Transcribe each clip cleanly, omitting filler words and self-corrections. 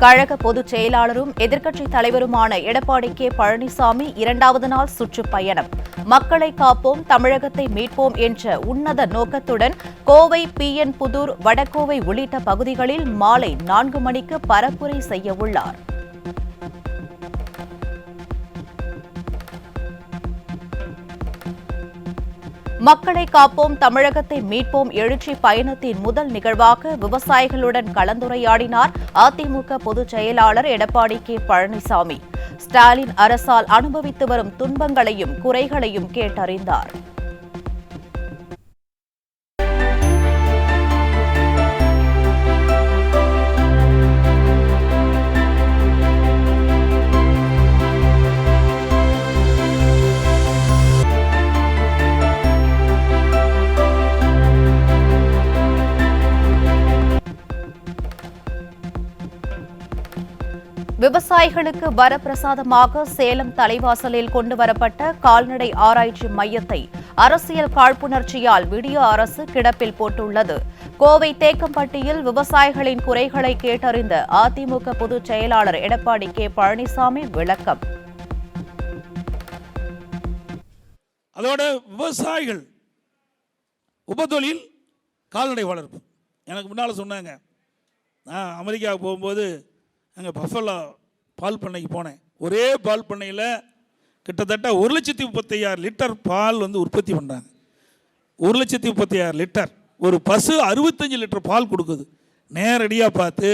கழக பொதுச் செயலாளரும் எதிர்க்கட்சித் தலைவருமான எடப்பாடி கே பழனிசாமி 2வது நாள் சுற்றுப்பயணம். மக்களை காப்போம், தமிழகத்தை மீட்போம் என்ற உன்னத நோக்கத்துடன் கோவை, பிஎன் புதூர், வடகோவை உள்ளிட்ட பகுதிகளில் மாலை 4 மணிக்கு பரப்புரை செய்யவுள்ளார். மக்களை காப்போம், தமிழகத்தை மீட்போம் எழுச்சி பயணத்தின் முதல் நிகழ்வாக விவசாயிகளுடன் கலந்துரையாடினார் அதிமுக பொதுச் செயலாளர் எடப்பாடி கே பழனிசாமி. ஸ்டாலின் அரசால் அனுபவித்து வரும் துன்பங்களையும் குறைகளையும் கேட்டறிந்தார். விவசாயிகளுக்கு வரப்பிரசாதமாக சேலம் தலைவாசலில் கொண்டுவரப்பட்ட கால்நடை ஆராய்ச்சி மையத்தை அரசியல் காழ்ப்புணர்ச்சியால் விடிய அரசு கிடப்பில் போட்டுள்ளது. கோவை தேக்கம்பட்டியில் விவசாயிகளின் குறைகளை கேட்டறிந்த அதிமுக பொதுச் செயலாளர் எடப்பாடி கே பழனிசாமி விளக்கம். அதோட விவசாயிகள் உபதொழில் கால்நடை வளர்ப்பு. எனக்கு முன்னால் சொன்னாங்க, நான் அமெரிக்காவுக்கு போகும்போது அங்கே பஃபலோ பால் பண்ணைக்கு போனேன். ஒரே பால் பண்ணையில் கிட்டத்தட்ட 1,35,000 லிட்டர் பால் உற்பத்தி பண்ணுறாங்க. 1,35,000 லிட்டர். ஒரு பசு 65 லிட்டர் பால் கொடுக்குது. நேரடியாக பார்த்து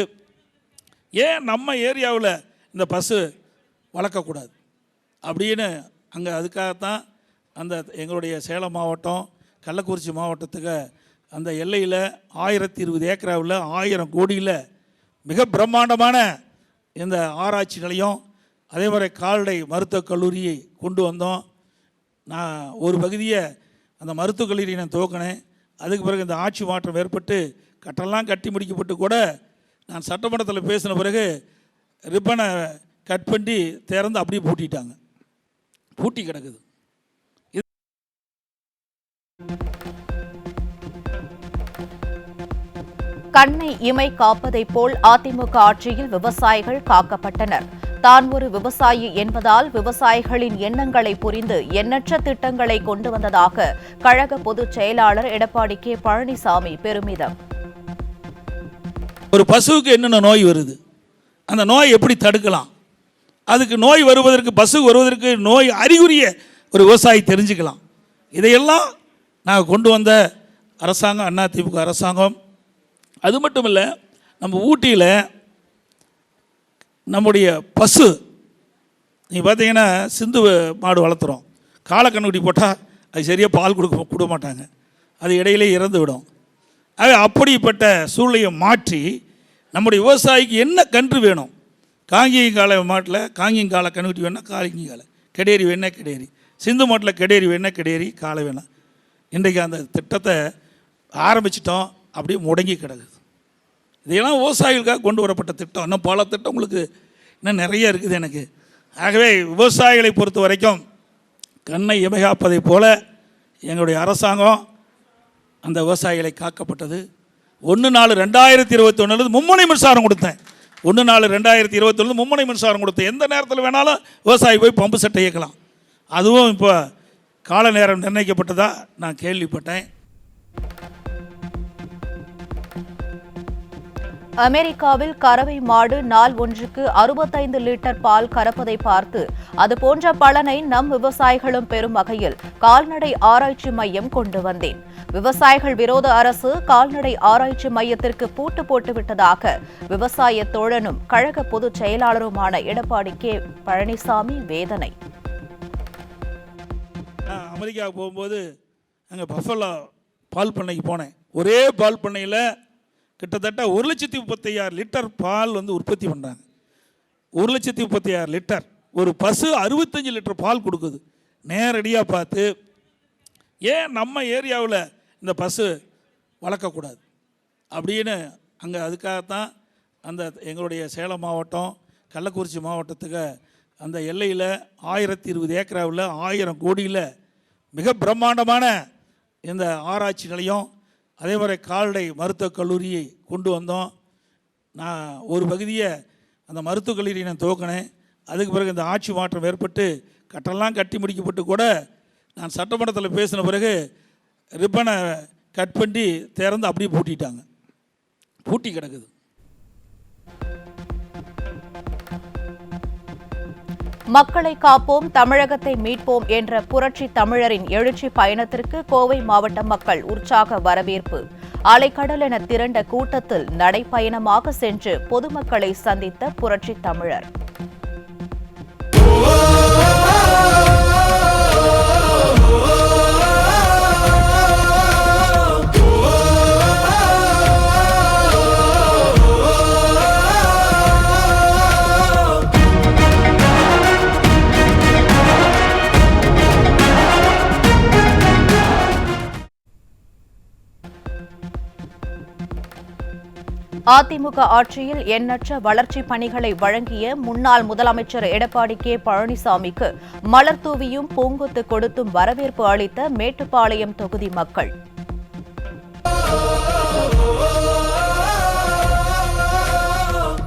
ஏன் நம்ம ஏரியாவில் இந்த பசு வளர்க்கக்கூடாது அப்படின்னு அங்கே அதுக்காகத்தான் அந்த எங்களுடைய சேலம் மாவட்டம், கள்ளக்குறிச்சி மாவட்டத்துக்கு அந்த எல்லையில் 1020 ஏக்கராவில் 1000 கோடியில் மிக பிரம்மாண்டமான இந்த ஆராய்ச்சி நிலையம், அதே மாதிரி கால்நடை மருத்துவக் கல்லூரியை கொண்டு வந்தோம். நான் ஒரு பகுதியை அந்த மருத்துவக் கல்லூரியை நான் துவக்கினேன். அதுக்கு பிறகு இந்த ஆட்சி மாற்றம் ஏற்பட்டு கட்டெல்லாம் கட்டி முடிக்கப்பட்டு கூட நான் சட்டமன்றத்தில் பேசின பிறகு ரிப்பனை கட் பண்ணி திறந்து அப்படியே பூட்டிட்டாங்க. பூட்டி கிடக்குது. கண்ணை இமை காப்பதைப் போல் அதிமுக ஆட்சியில் விவசாயிகள் காக்கப்பட்டனர். தான் ஒரு விவசாயி என்பதால் விவசாயிகளின் எண்ணங்களை புரிந்து எண்ணற்ற திட்டங்களை கொண்டு வந்ததாக கழக பொதுச் செயலாளர் எடப்பாடி கே பழனிசாமி பெருமிதம். ஒரு பசுவுக்கு என்னென்ன நோய் வருது, அந்த நோய் எப்படி தடுக்கலாம், அதுக்கு நோய் வருவதற்கு, பசு வருவதற்கு நோய் அறிகுறிய ஒரு விவசாயி தெரிஞ்சுக்கலாம். இதையெல்லாம் நாங்கள் கொண்டு வந்த அரசாங்கம் அதிமுக அரசாங்கம். அது மட்டும் இல்லை, நம்ம ஊட்டியில் நம்முடைய பசு நீங்கள் பார்த்தீங்கன்னா சிந்து மாடு வளர்த்துறோம். காலக்கண்ணுக்குட்டி போட்டால் அது சரியாக பால் கொடுக்க மாட்டாங்க, அது இடையிலே இறந்து விடும். ஆக அப்படிப்பட்ட சூழ்நிலையை மாற்றி நம்முடைய விவசாயிக்கு என்ன கன்று வேணும், காங்கியங்கால மாட்டில் காங்கியங்கால கண்ணுக்குட்டி வேணால் காங்கியங்கால, கெடேரி வேணா கெடேரி, சிந்து மாட்டில் கெடேரி வேணா கெடேரி, காலை வேணாம். இன்றைக்கு அந்த திட்டத்தை ஆரம்பிச்சிட்டோம், அப்படியே முடங்கி கிடக்குது. இதெல்லாம் விவசாயிகளுக்காக கொண்டு வரப்பட்ட திட்டம். இன்னும் பல திட்டம் உங்களுக்கு இன்னும் நிறைய இருக்குது எனக்கு. ஆகவே விவசாயிகளை பொறுத்த வரைக்கும் கண்ணை இமைகாப்பதை போல எங்களுடைய அரசாங்கம் அந்த விவசாயிகளை காக்கப்பட்டது. 1/4/2021 மும்முனை மின்சாரம் கொடுத்தேன். 1/4/2021 மும்முனை மின்சாரம் கொடுத்தேன். எந்த நேரத்தில் வேணாலும் விவசாயி போய் பம்பு செட்டை இயக்கலாம். அதுவும் இப்போ கால நேரம் நிர்ணயிக்கப்பட்டதா நான் கேள்விப்பட்டேன். அமெரிக்காவில் கறவை மாடு நாள் ஒன்றுக்கு 65 லிட்டர் பால் கறப்பதை பார்த்து அதுபோன்ற பலனை நம் விவசாயிகளும் பெறும் வகையில் கால்நடை ஆராய்ச்சி மையம் கொண்டு வந்தேன். விவசாயிகள் விரோத அரசு கால்நடை ஆராய்ச்சி மையத்திற்கு பூட்டு போட்டுவிட்டதாக விவசாய தோழனும் கழக பொதுச் செயலாளருமான எடப்பாடி கே பழனிசாமி வேதனை. அமெரிக்காவுக்கு போகும்போது அங்கே பஃபலோ பால் பண்ணைக்கு போனேன். ஒரே பால் பண்ணையில் கிட்டத்தட்ட 1,35,000 லிட்டர் பால் உற்பத்தி பண்ணுறாங்க. 1,35,000 லிட்டர். ஒரு பசு 65 லிட்டர் பால் கொடுக்குது. நேரடியாக பார்த்து ஏன் நம்ம ஏரியாவில் இந்த பசு வளர்க்கக்கூடாது அப்படின்னு அங்கே அதுக்காகத்தான் அந்த எங்களுடைய சேலம் மாவட்டம், கள்ளக்குறிச்சி மாவட்டத்துக்கு அந்த எல்லையில் 1020 ஏக்கராவில் 1000 கோடியில் மிக பிரம்மாண்டமான இந்த ஆராய்ச்சி நிலையம், அதே மாதிரி கால்நடை மருத்துவக் கல்லூரியை கொண்டு வந்தோம். நான் ஒரு பகுதியை அந்த மருத்துவக் கல்லூரியை நான் துவக்கினேன். அதுக்கு பிறகு இந்த ஆட்சி மாற்றம் ஏற்பட்டு கட்டெல்லாம் கட்டி முடிக்கப்பட்டு கூட நான் சட்டமன்றத்தில் பேசின பிறகு ரிப்பனை கட் பண்ணி திறந்து அப்படியே பூட்டிட்டாங்க. பூட்டி கிடக்குது. மக்களை காப்போம், தமிழகத்தை மீட்போம் என்ற புரட்சி தமிழரின் எழுச்சி பயணத்திற்கு கோவை மாவட்ட மக்கள் உற்சாக வரவேற்பு. அலைக்கடல் என திரண்ட கூட்டத்தில் நடைப்பயணமாக சென்று பொதுமக்களை சந்தித்த புரட்சி தமிழர். அதிமுக ஆட்சியில் எண்ணற்ற வளர்ச்சிப் பணிகளை வழங்கிய முன்னாள் முதலமைச்சர் எடப்பாடி கே பழனிசாமிக்கு மலர் தூவியும் பூங்கொத்து கொடுத்தும் வரவேற்பு அளித்த மேட்டுப்பாளையம் தொகுதி மக்கள்.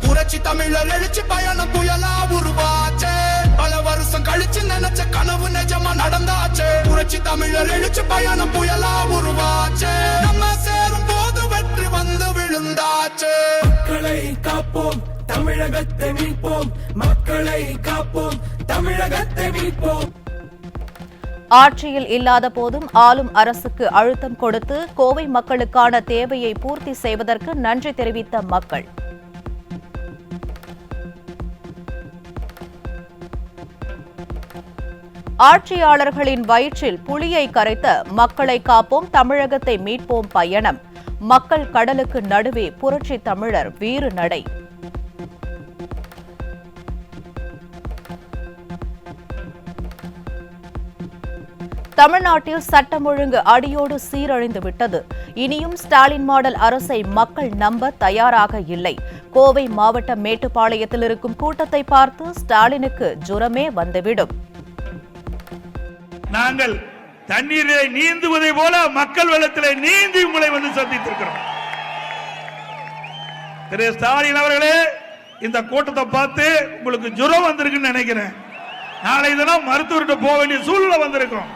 புரட்சி தமிழர் எழுச்சி பயணம் புயலா உருவாச்சே, பல வருஷம் கழிச்சு நினைச்ச கனவு நிஜமா நடந்தாச்சே. புரட்சி தமிழர் எழுச்சி பயணம் புயலா உருவாச்சே, நம்ம சேரும் போது வெற்றி வந்து விழுந்தாச்சே. மக்களை காப்போம், தமிழகத்தை மீட்போம், மக்களை காப்போம், தமிழகத்தை மீட்போம். ஆட்சியில் இல்லாத போதும் ஆளும் அரசுக்கு அழுத்தம் கொடுத்து கோவை மக்களுக்கான தேவையை பூர்த்தி செய்வதற்கு நன்றி தெரிவித்த மக்கள். ஆட்சியாளர்களின் வயிற்றில் புலியை கரைத்த மக்களை காப்போம், தமிழகத்தை மீட்போம் பயணம். மக்கள் கடலுக்கு நடுவே புரட்சி தமிழர் வீறு நடை. தமிழ்நாட்டில் சட்டம் ஒழுங்கு அடியோடு சீரழிந்து விட்டது. இனியும் ஸ்டாலின் மாடல் அரசை மக்கள் நம்ப தயாராக இல்லை. கோவை மாவட்டம் மேட்டுப்பாளையத்தில் இருக்கும் கூட்டத்தை பார்த்து ஸ்டாலினுக்கு ஜுரமே வந்துவிடும். நாங்கள் தண்ணீரை நீந்துவதை போல மக்கள் வெள்ளத்திலே நீந்தி உங்களை வந்து சந்தித்திருக்கிறோம். திரு ஸ்டாலின் அவர்களே, இந்த கூட்டத்தை பார்த்து உங்களுக்கு ஜுரம் வந்திருக்குன்னு நினைக்கிறேன். நாளை தினம் மருத்துவர்கிட்ட போக வேண்டிய சூழ்நிலை வந்திருக்கிறோம்.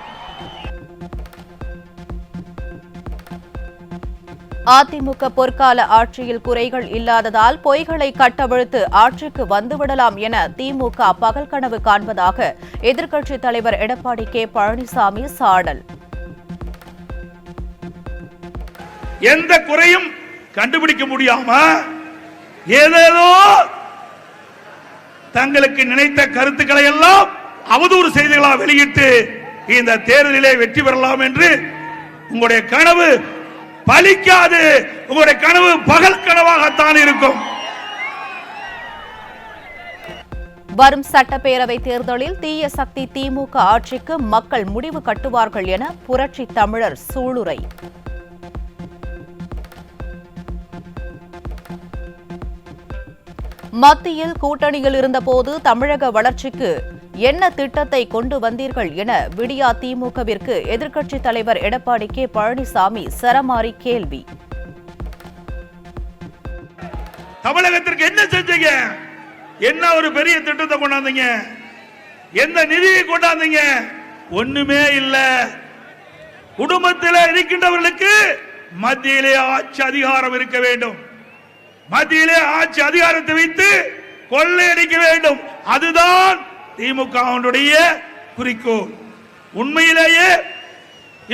அதிமுக பொற்கால ஆட்சியில் குறைகள் இல்லாததால் பொய்களை கட்டவிழ்த்து ஆட்சிக்கு வந்துவிடலாம் என திமுக பகல் கனவு காண்பதாக எதிர்க்கட்சித் தலைவர் எடப்பாடி கே பழனிசாமி சாடல். எந்த குறையும் கண்டுபிடிக்க முடியாம ஏதேதோ தங்களுக்கு நினைத்த கருத்துக்களை எல்லாம் அவதூறு செய்திகளாக வெளியிட்டு இந்த தேர்தலிலே வெற்றி பெறலாம் என்று உங்களுடைய கனவு பலிக்காது. உங்களுடைய கனவு பகல் கனவாகத்தான் இருக்கும். வரும் சட்டப்பேரவை தேர்தலில் தீய சக்தி திமுக ஆட்சிக்கு மக்கள் முடிவு கட்டுவார்கள் என புரட்சி தமிழர் சூளுரை. மத்தியில் கூட்டணியில் இருந்தபோது தமிழக வளர்ச்சிக்கு என்ன திட்டத்தை கொண்டு வந்தீர்கள் என விடியா திமுகவிற்கு எதிர்க்கட்சித் தலைவர் எடப்பாடி கே பழனிசாமி சரமாரி கேள்வி. தமிழகத்திற்கு என்ன செஞ்சீங்க? என்ன ஒரு பெரிய திட்டத்தை கொண்டாந்தீங்க? எந்த நிதியை கொண்டாந்தீங்க? ஒண்ணுமே இல்ல. குடும்பத்தில் இருக்கின்றவர்களுக்கு மத்தியிலே ஆட்சி அதிகாரம் இருக்க வேண்டும். மத்தியிலே ஆட்சி அதிகாரத்தை வைத்து கொள்ளையடிக்க வேண்டும். அதுதான் திமுகவுடைய குறிக்கோள். உண்மையிலேயே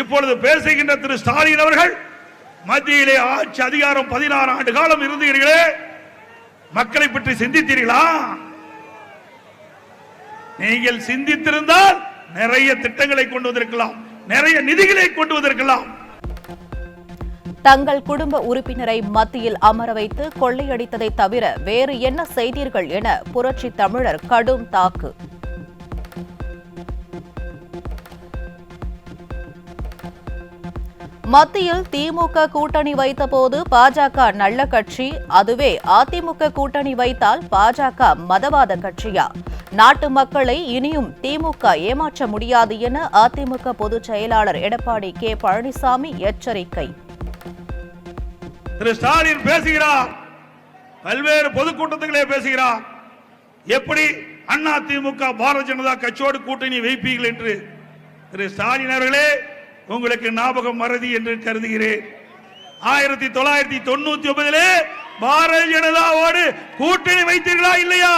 இப்பொழுது பேசுகின்ற திரு ஸ்டாலின் அவர்கள் மத்தியிலே ஆட்சி அதிகாரம் 16 ஆண்டு காலம் இருந்தீர்களே, மக்களை பற்றி சிந்தித்தீர்களா? நீங்கள் சிந்தித்திருந்தால் நிறைய திட்டங்களை கொண்டு வந்திருக்கலாம், நிறைய நிதிகளை கொண்டு வந்திருக்கலாம். தங்கள் குடும்ப உறுப்பினரை மத்தியில் அமர வைத்து கொள்ளையடித்ததை தவிர வேறு என்ன செய்தீர்கள் என புரட்சி தமிழர் கடும் தாக்கு. மத்தியில் திமுக கூட்டணி வைத்தபோது பாஜக நல்ல கட்சி, அதுவே அதிமுக கூட்டணி வைத்தால் பாஜக மதவாத கட்சியா? நாட்டு மக்களை இனியும் திமுக ஏமாற்ற முடியாது என அதிமுக பொதுச் செயலாளர் எடப்பாடி கே பழனிசாமி எச்சரிக்கை. திரு ஸ்டாலின் பேசுகிறார், பல்வேறு பொதுக்கூட்டத்திலே பேசுகிறார். எப்படி அண்ணா திமுக பாரதிய ஜனதா கட்சியோடு கூட்டணி வைப்பீர்கள் என்று திரு ஸ்டாலின் அவர்களே உங்களுக்கு ஞாபகம் மறதி என்று கருதுகிறேன். 1999 பாரதிய ஜனதாவோடு கூட்டணி வைத்தீர்களா இல்லையா?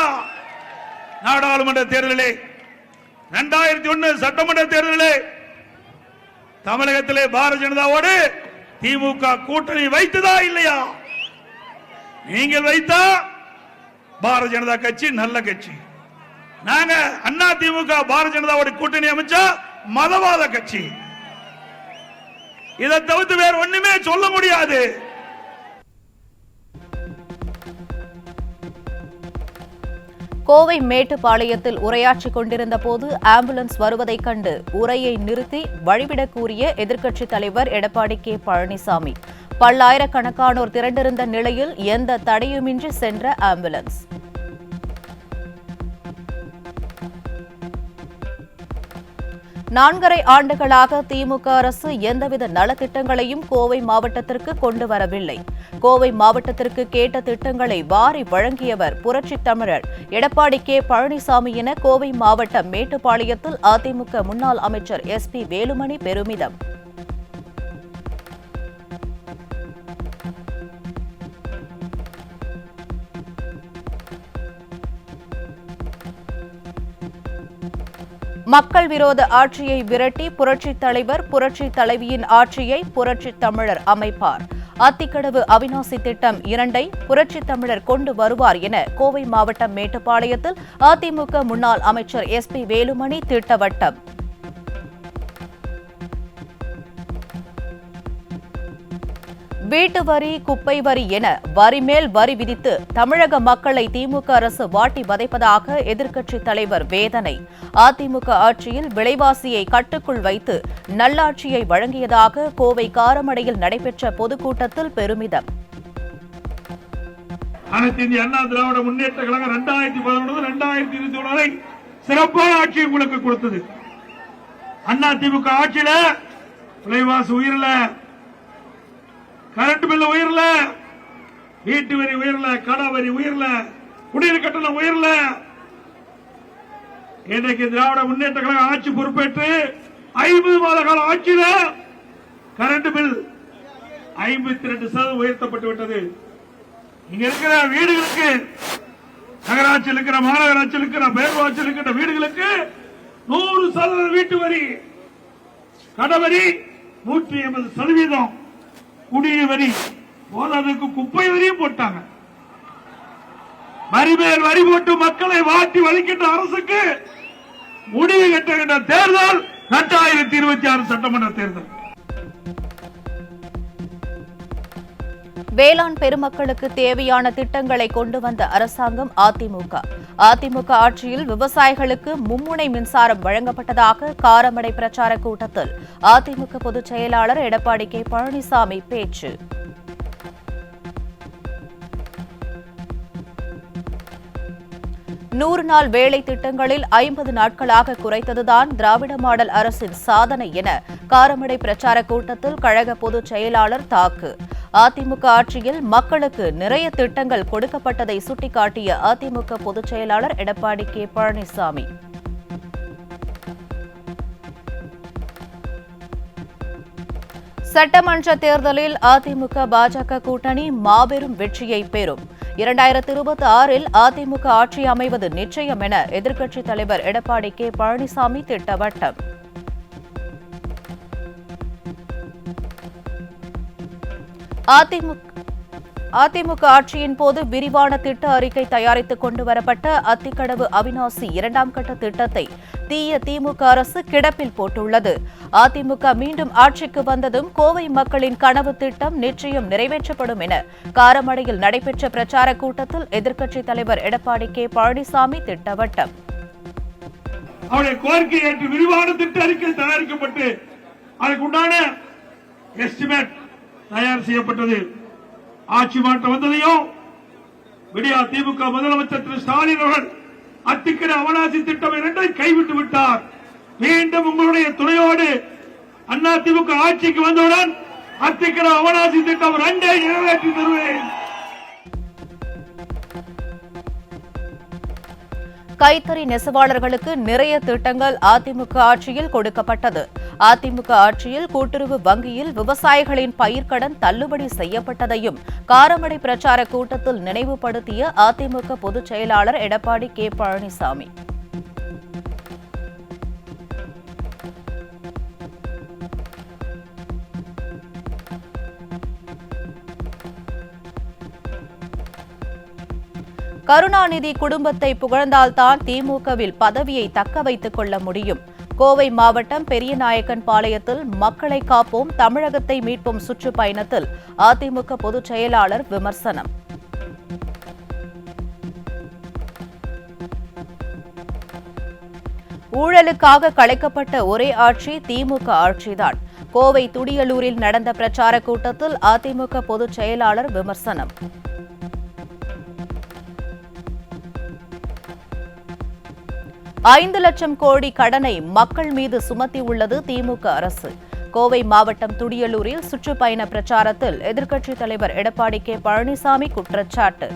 நாடாளுமன்ற தேர்தலிலே 2001 சட்டமன்ற தேர்தலிலே தமிழகத்திலே பாரதிய ஜனதாவோடு திமுக கூட்டணி வைத்ததா இல்லையா? நீங்கள் வைத்தா பாரதிய ஜனதா கட்சி நல்ல கட்சி, நாங்க அண்ணா திமுக பாரதிய ஜனதாவோட கூட்டணி அமைச்சா மதவாத கட்சி. இதை தவிர்த்து வேற ஒண்ணுமே சொல்ல முடியாது. கோவை மேட்டுப்பாளையத்தில் உரையாற்றிக் கொண்டிருந்த போது ஆம்புலன்ஸ் வருவதைக் கண்டு உரையை நிறுத்தி வழிவிடக் கூறிய எதிர்க்கட்சித் தலைவர் எடப்பாடி கே பழனிசாமி. பல்லாயிரக்கணக்கானோர் திரண்டிருந்த நிலையில் எந்த தடையுமின்றி சென்ற ஆம்புலன்ஸ். நான்கரை ஆண்டுகளாக திமுக அரசு எந்தவித நலத்திட்டங்களையும் கோவை மாவட்டத்திற்கு கொண்டு வரவில்லை. கோவை மாவட்டத்திற்கு கேட்ட திட்டங்களை வாரி வழங்கியவர் புரட்சித் தமிழர் எடப்பாடி கே பழனிசாமி என கோவை மாவட்டம் மேட்டுப்பாளையத்தில் அதிமுக முன்னாள் அமைச்சர் SP வேலுமணி பெருமிதம். மக்கள் விரோத ஆட்சியை விரட்டி புரட்சித் தலைவர் புரட்சித் தலைவியின் ஆட்சியை புரட்சித் தமிழர் அமைப்பார். அத்திக்கடவு அவிநாசி திட்டம் 2ஐ புரட்சித் தமிழர் கொண்டு வருவார் என கோவை மாவட்டம் மேட்டுப்பாளையத்தில் அதிமுக முன்னாள் அமைச்சர் SP வேலுமணி திட்டவட்டம். வீட்டு வரி, குப்பை வரி என வரி மேல் வரி விதித்து தமிழக மக்களை திமுக அரசு வாட்டி வதைப்பதாக எதிர்க்கட்சித் தலைவர் வேதனை. அதிமுக ஆட்சியில் விலைவாசியை கட்டுக்குள் வைத்து நல்லாட்சியை வழங்கியதாக கோவை காரமடையில் நடைபெற்ற பொதுக்கூட்டத்தில் பெருமிதம். அனைத்து இந்திய அண்ணா திராவிட முன்னேற்ற கழகம் 2011-2021 வரை சிறப்பான ஆட்சி உங்களுக்கு கொடுத்தது. அண்ணா திமுக ஆட்சியில விலைவாசி உயரல, கரண்ட் பில் உயரல, வீட்டு வரி உயரல, கடை வரி உயரல, குடிநீர் கட்டணம் உயரல. இன்றைக்கு திராவிட முன்னேற்ற கழகம் ஆட்சி பொறுப்பேற்று 50 மாத கால ஆட்சியில கரண்ட் பில் 52% உயர்த்தப்பட்டு விட்டது. இங்க இருக்கிற வீடுகளுக்கு, நகராட்சியில் இருக்கிற, மாநகராட்சியில் இருக்கிற, பேரூராட்சியில் இருக்கிற வீடுகளுக்கு 100% வீட்டு வரி, கடை வரி 180%, குடிநீர் வரி போதாதுக்கு குப்பை வரியும் போட்டாங்க. வரி மேல் வரி போட்டு மக்களை வாட்டி வலிக்கின்ற அரசுக்கு முடிவு கட்டுகின்ற தேர்தல் 2026 சட்டமன்ற தேர்தல். வேளாண் பெருமக்களுக்கு தேவையான திட்டங்களை கொண்டு வந்த அரசாங்கம் அதிமுக. அதிமுக ஆட்சியில் விவசாயிகளுக்கு மும்முனை மின்சாரம் வழங்கப்பட்டதாக காரமடை பிரச்சார கூட்டத்தில் அதிமுக பொதுச் செயலாளர் எடப்பாடி கே பழனிசாமி பேச்சு. நூறு நாள் வேலை திட்டங்களில் 50 நாட்களாக குறைத்ததுதான் திராவிட மாடல் அரசின் சாதனை என காரமடை பிரச்சார கூட்டத்தில் கழக பொதுச் செயலாளர் தாக்கு. அதிமுக ஆட்சியில் மக்களுக்கு நிறைய திட்டங்கள் கொடுக்கப்பட்டதை சுட்டிக்காட்டிய அதிமுக பொதுச் செயலாளர் எடப்பாடி கே பழனிசாமி. சட்டமன்ற தேர்தலில் அதிமுக பாஜக கூட்டணி மாபெரும் வெற்றியை பெறும். 2026 அதிமுக ஆட்சி அமைவது நிச்சயம் என எதிர்க்கட்சித் தலைவர் எடப்பாடி கே பழனிசாமி திட்டவட்டம். அதிமுக ஆட்சியின் போது விரிவான திட்ட அறிக்கை தயாரித்துக் கொண்டுவரப்பட்ட அத்திக்கடவு அவிநாசி 2ஆம் கட்ட திட்டத்தை தீய திமுக அரசு கிடப்பில் போட்டுள்ளது. அதிமுக மீண்டும் ஆட்சிக்கு வந்ததும் கோவை மக்களின் கனவு திட்டம் நிச்சயம் நிறைவேற்றப்படும் என காரமடையில் நடைபெற்ற பிரச்சார கூட்டத்தில் எதிர்க்கட்சித் தலைவர் எடப்பாடி கே பழனிசாமி திட்டவட்டம். அவருடைய கோரிக்கை ஏற்று விரிவான திட்ட அறிக்கை தயாரிக்கப்பட்டு அதற்குண்டான எஸ்டிமேட் தயார் செய்யப்பட்டது. ஆட்சி மாற்றம் வந்ததையும் விடியா திமுக முதலமைச்சர் திரு ஸ்டாலின் அவர்கள் அத்திக்கடவு அவிநாசி திட்டம் 2ஐ கைவிட்டு விட்டார். மீண்டும் உங்களுடைய துணையோடு அண்ணா திமுக ஆட்சிக்கு வந்தவுடன் அத்திக்கடவு அவிநாசி திட்டம் 2ஐ நிறைவேற்றி தருவேன். கைத்தறி நெசவாளர்களுக்கு நிறைய திட்டங்கள் அதிமுக ஆட்சியில் கொடுக்கப்பட்டது. அதிமுக ஆட்சியில் கூட்டுறவு வங்கியில் விவசாயிகளின் பயிர்க்கடன் தள்ளுபடி செய்யப்பட்டதையும் காரமடை பிரச்சார கூட்டத்தில் நினைவுபடுத்திய அதிமுக பொதுச் செயலாளர் எடப்பாடி கே. பழனிசாமி. கருணாநிதி குடும்பத்தை புகழ்ந்தால்தான் திமுகவில் பதவியை தக்க வைத்துக் கொள்ள முடியும். கோவை மாவட்டம் பெரியநாயக்கன் பாளையத்தில் மக்களை காப்போம் தமிழகத்தை மீட்போம் சுற்றுப்பயணத்தில் அதிமுக பொதுச் செயலாளர் விமர்சனம். ஊழலுக்காக கலைக்கப்பட்ட ஒரே ஆட்சி திமுக ஆட்சிதான். கோவை துடியலூரில் நடந்த பிரச்சார கூட்டத்தில் அதிமுக பொதுச் செயலாளர் விமர்சனம். ஐந்து லட்சம் கோடி கடனை மக்கள் மீது சுமத்தியுள்ளது திமுக அரசு. கோவை மாவட்டம் துடியலூரில் சுற்றுப்பயண பிரச்சாரத்தில் எதிர்க்கட்சித் தலைவர் எடப்பாடி கே. பழனிசாமி குற்றச்சாட்டு.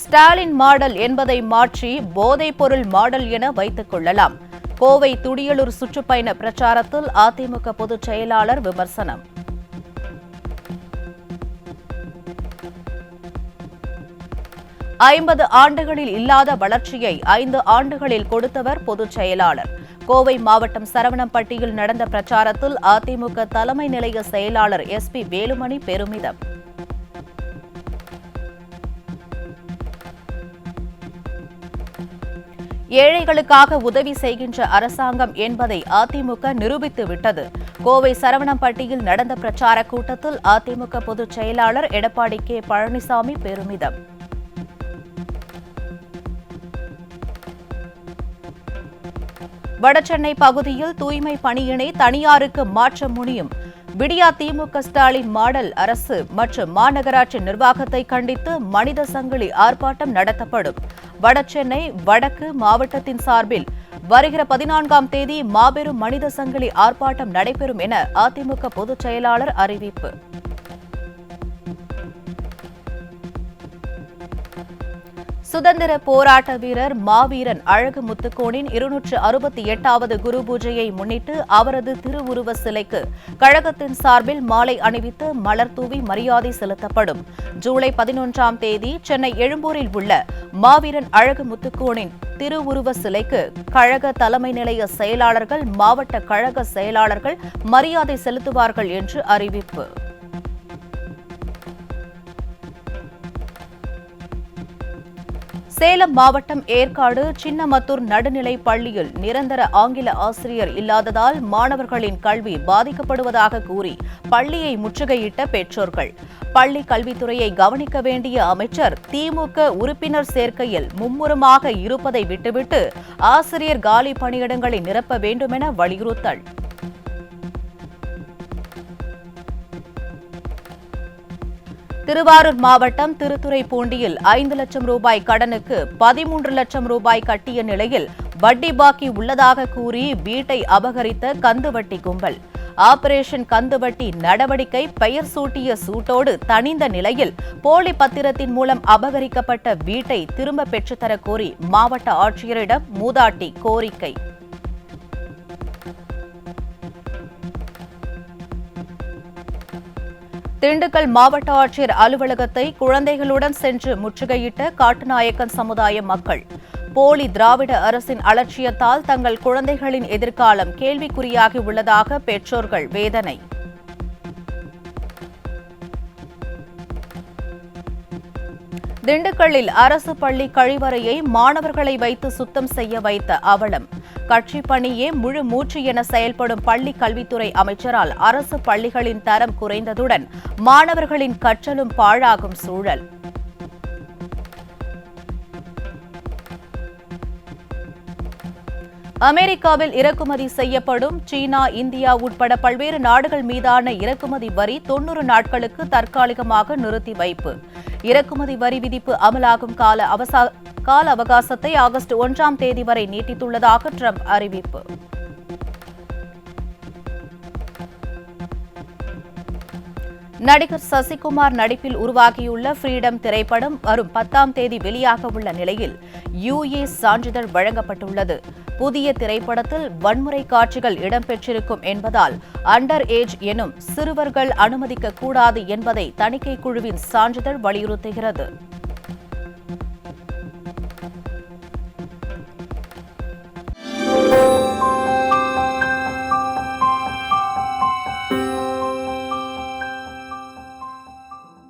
ஸ்டாலின் மாடல் என்பதை மாற்றி போதைப் பொருள் மாடல் என வைத்துக் கொள்ளலாம். கோவை துடியலூர் சுற்றுப்பயண பிரச்சாரத்தில் அதிமுக பொதுச் செயலாளர் விமர்சனம். ஐம்பது ஆண்டுகளில் இல்லாத வளர்ச்சியை 5 ஆண்டுகளில் கொடுத்தவர் பொதுச் செயலாளர். கோவை மாவட்டம் சரவணம்பட்டியில் நடந்த பிரச்சாரத்தில் அதிமுக தலைமை நிலைய செயலாளர் SP வேலுமணி பெருமிதம். ஏழைகளுக்காக உதவி செய்கின்ற அரசாங்கம் என்பதை அதிமுக நிரூபித்துவிட்டது. கோவை சரவணம்பட்டியில் நடந்த பிரச்சார கூட்டத்தில் அதிமுக பொதுச் செயலாளர் எடப்பாடி கே. பழனிசாமி பெருமிதம். வடசென்னை பகுதியில் தூய்மை பணியினை தனியாருக்கு மாற்ற முடியும். விடியா திமுக ஸ்டாலின் மாடல் அரசு மற்றும் மாநகராட்சி நிர்வாகத்தை கண்டித்து மனித சங்கிலி ஆர்ப்பாட்டம் நடத்தப்படும். வடசென்னை வடக்கு மாவட்டத்தின் சார்பில் வருகிற 14ஆம் தேதி மாபெரும் மனித சங்கிலி ஆர்ப்பாட்டம் நடைபெறும் என அதிமுக பொதுச் செயலாளர் அறிவிப்பு. சுதந்திர போராட்ட வீரர் மாவீரன் அழகு முத்துக்கோனின் 268வது குரு பூஜையை முன்னிட்டு அவரது திருவுருவ சிலைக்கு கழகத்தின் சார்பில் மாலை அணிவித்து மலர் தூவி மரியாதை செலுத்தப்படும். ஜூலை 11ஆம் தேதி சென்னை எழும்பூரில் உள்ள மாவீரன் அழகு முத்துக்கோனின் திருவுருவ சிலைக்கு கழக தலைமை நிலைய செயலாளர்கள், மாவட்ட கழக செயலாளர்கள் மரியாதை செலுத்துவார்கள் என்று அறிவிப்பு. சேலம் மாவட்டம் ஏற்காடு சின்னமத்தூர் நடுநிலைப் பள்ளியில் நிரந்தர ஆங்கில ஆசிரியர் இல்லாததால் மாணவர்களின் கல்வி பாதிக்கப்படுவதாக கூறி பள்ளியை முற்றுகையிட்ட பெற்றோர்கள். பள்ளி கல்வித்துறையை கவனிக்க வேண்டிய அமைச்சர் திமுக உறுப்பினர் சேர்க்கையில் மும்முரமாக இருப்பதை விட்டுவிட்டு ஆசிரியர் காலி பணியிடங்களை நிரப்ப வேண்டுமென வலியுறுத்தல். திருவாரூர் மாவட்டம் திருத்துறைப்பூண்டியில் 5 லட்சம் ரூபாய் கடனுக்கு 13 லட்சம் ரூபாய் கட்டிய நிலையில் வட்டி பாக்கி உள்ளதாக கூறி வீட்டை அபகரித்த கந்துவட்டி கும்பல். ஆபரேஷன் கந்துவட்டி நடவடிக்கை பெயர் சூட்டிய சூட்டோடு தணிந்த நிலையில் போலி பத்திரத்தின் மூலம் அபகரிக்கப்பட்ட வீட்டை திரும்ப பெற்றுத்தரக் கோரி மாவட்ட ஆட்சியரிடம் மூதாட்டி கோரிக்கை. திண்டுக்கல் மாவட்ட ஆட்சியர் அலுவலகத்தை குழந்தைகளுடன் சென்று முற்றுகையிட்ட காட்டுநாயக்கன் சமுதாய மக்கள். போலி திராவிட அரசின் அலட்சியத்தால் தங்கள் குழந்தைகளின் எதிர்காலம் கேள்விக்குறியாகி உள்ளதாக பெற்றோர்கள் வேதனை. திண்டுக்கல்லில் அரசு பள்ளி கழிவறையை மாணவர்களை வைத்து சுத்தம் செய்ய வைத்த அவலம். கட்சி பணியே முழு மூச்சு என செயல்படும் பள்ளி கல்வித்துறை அமைச்சரால் அரசு பள்ளிகளின் தரம் குறைந்ததுடன் மாணவர்களின் கற்றலும் பாழாகும் சூழல். அமெரிக்காவில் இறக்குமதி செய்யப்படும் சீனா, இந்தியா உட்பட பல்வேறு நாடுகள் மீதான இறக்குமதி வரி 90 நாட்களுக்கு தற்காலிகமாக நிறுத்தி வைப்பு. இறக்குமதி வரி விதிப்பு அமலாகும் கால அவகாசத்தை ஆகஸ்ட் 1ஆம் தேதி வரை நீட்டித்துள்ளதாக ட்ரம்ப் அறிவிப்பு. நடிகர் சசிகுமார் நடிப்பில் உருவாகியுள்ள ஃப்ரீடம் திரைப்படம் வரும் 10ஆம் தேதி வெளியாக உள்ள நிலையில் UA சான்றிதழ் வழங்கப்பட்டுள்ளது. புதிய திரைப்படத்தில் வன்முறை காட்சிகள் இடம்பெற்றிருக்கும் என்பதால் அண்டர் ஏஜ் எனும் சிறுவர்கள் அனுமதிக்கக்கூடாது என்பதை தணிக்கை குழுவின் சான்றிதழ் வலியுறுத்துகிறது.